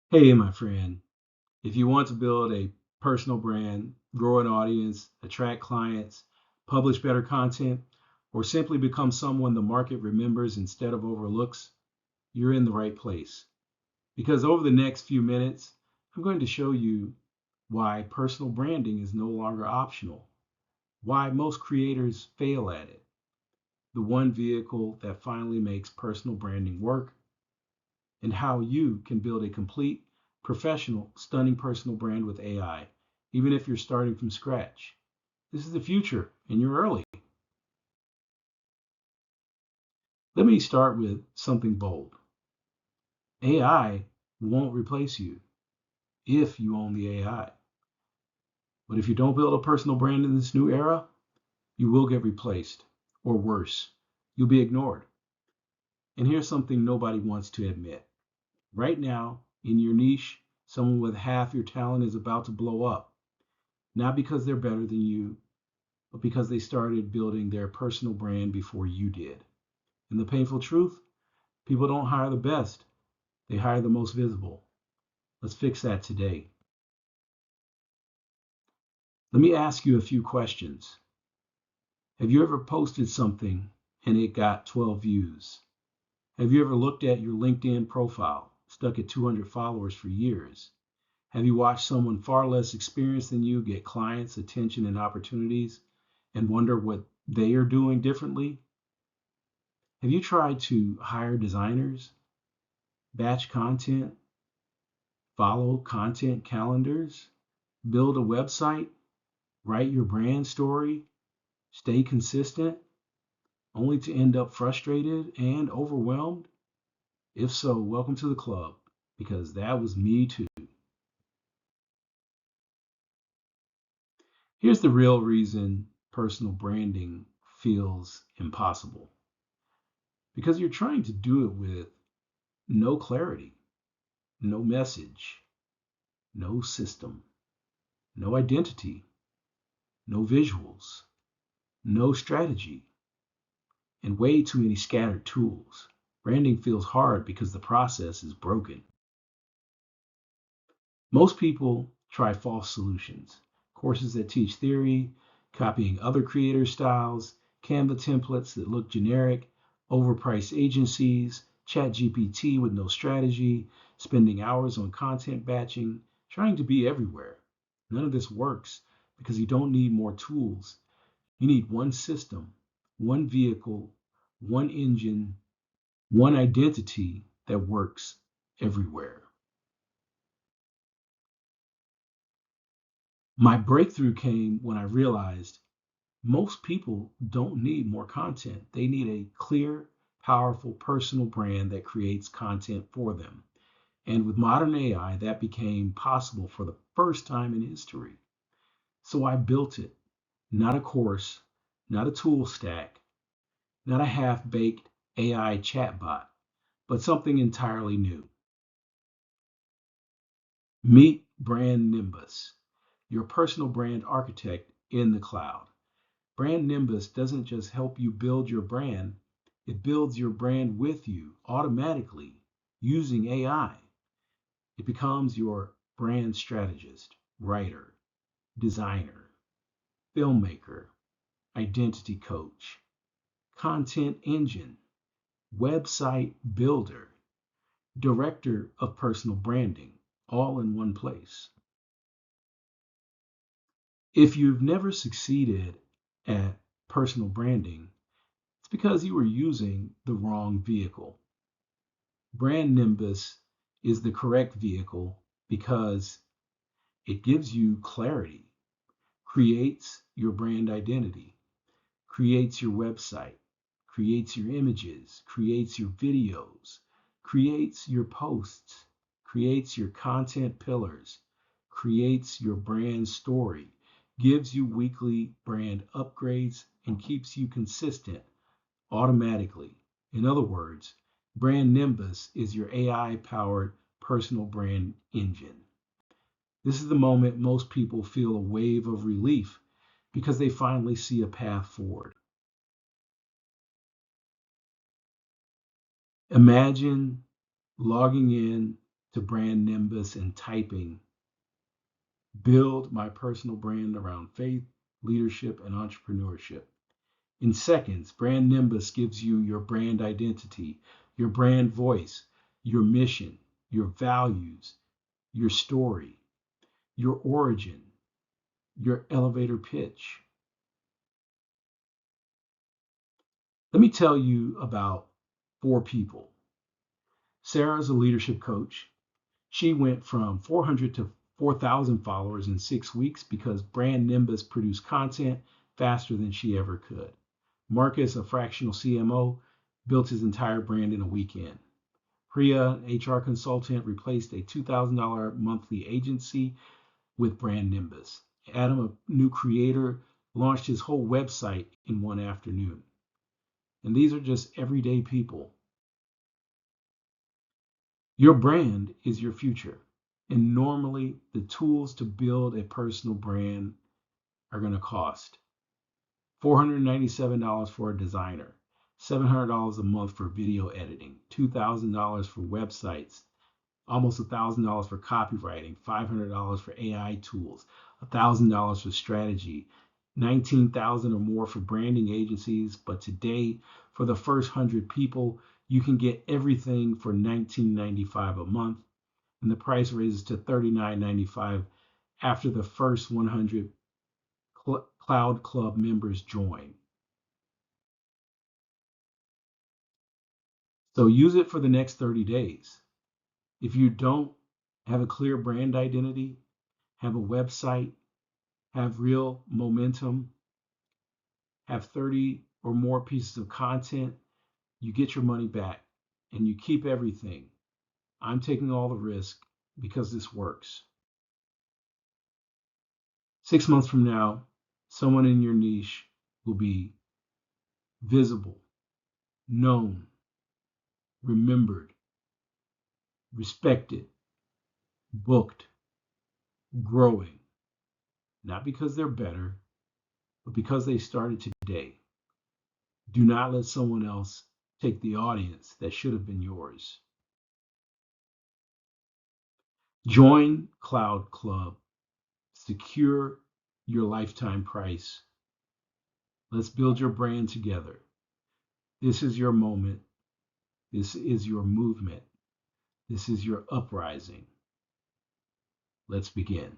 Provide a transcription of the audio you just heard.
Hey, my friend, if you want to build a personal brand, grow an audience, attract clients, publish better content, or simply become someone the market remembers instead of overlooks, you're in the right place. Because over the next few minutes, I'm going to show you why personal branding is no longer optional, why most creators fail at it, the one vehicle that finally makes personal branding work, and how you can build a complete, professional, stunning personal brand with AI, even if you're starting from scratch. This is the future, and you're early. Let me start with something bold. AI won't replace you if you own the AI. But if you don't build a personal brand in this new era, you will get replaced, or worse, you'll be ignored. And here's something nobody wants to admit. Right now, in your niche, someone with half your talent is about to blow up. Not because they're better than you, but because they started building their personal brand before you did. And the painful truth, people don't hire the best, they hire the most visible. Let's fix that today. Let me ask you a few questions. Have you ever posted something and it got 12 views? Have you ever looked at your LinkedIn profile, stuck at 200 followers for years? Have you watched someone far less experienced than you get clients, attention, and opportunities and wonder what they are doing differently? Have you tried to hire designers, batch content, follow content calendars, build a website, write your brand story, stay consistent, only to end up frustrated and overwhelmed? If so, welcome to the club, because that was me too. Here's the real reason personal branding feels impossible, because you're trying to do it with no clarity, no message, no system, no identity, no visuals, no strategy, and way too many scattered tools. Branding feels hard because the process is broken. Most people try false solutions, courses that teach theory, copying other creators' styles, Canva templates that look generic, overpriced agencies, ChatGPT with no strategy, spending hours on content batching, trying to be everywhere. None of this works because you don't need more tools. You need one system, one vehicle, one engine, one identity that works everywhere. My breakthrough came when I realized most people don't need more content. They need a clear, powerful personal brand that creates content for them. And with modern AI, that became possible for the first time in history. So I built it, not a course, not a tool stack, not a half baked AI chatbot, but something entirely new. Meet BrandNimbus, your personal brand architect in the cloud. BrandNimbus doesn't just help you build your brand, it builds your brand with you automatically using AI. It becomes your brand strategist, writer, designer, filmmaker, identity coach, content engine, website builder, director of personal branding, all in one place. If you've never succeeded at personal branding, it's because you were using the wrong vehicle. Brand Nimbus is the correct vehicle because it gives you clarity, creates your brand identity, creates your website, creates your images, creates your videos, creates your posts, creates your content pillars, creates your brand story, gives you weekly brand upgrades, and keeps you consistent automatically. In other words, Brand Nimbus is your AI powered personal brand engine. This is the moment most people feel a wave of relief because they finally see a path forward. Imagine logging in to BrandNimbus and typing, build my personal brand around faith, leadership, and entrepreneurship. In seconds, BrandNimbus gives you your brand identity, your brand voice, your mission, your values, your story, your origin, your elevator pitch. Let me tell you about 4 people. Sarah's a leadership coach. She went from 400 to 4,000 followers in 6 weeks because BrandNimbus produced content faster than she ever could. Marcus, a fractional CMO, built his entire brand in a weekend. Priya, an HR consultant, replaced a $2,000 monthly agency with BrandNimbus. Adam, a new creator, launched his whole website in one afternoon. And these are just everyday people. Your brand is your future. And normally, the tools to build a personal brand are going to cost $497 for a designer, $700 a month for video editing, $2,000 for websites, almost $1,000 for copywriting, $500 for AI tools, $1,000 for strategy, $19,000 or more for branding agencies. But today, for the first 100 people, you can get everything for $19.95 a month, and the price raises to $39.95 after the first 100 Cloud Club members join. So use it for the next 30 days. If you don't have a clear brand identity, have a website, have real momentum, have 30 or more pieces of content, you get your money back and you keep everything. I'm taking all the risk because this works. 6 months from now, someone in your niche will be visible, known, remembered, respected, booked, growing, not because they're better, but because they started today. Do not let someone else take the audience that should have been yours. Join Cloud Club. Secure your lifetime price. Let's build your brand together. This is your moment. This is your movement. This is your uprising. Let's begin.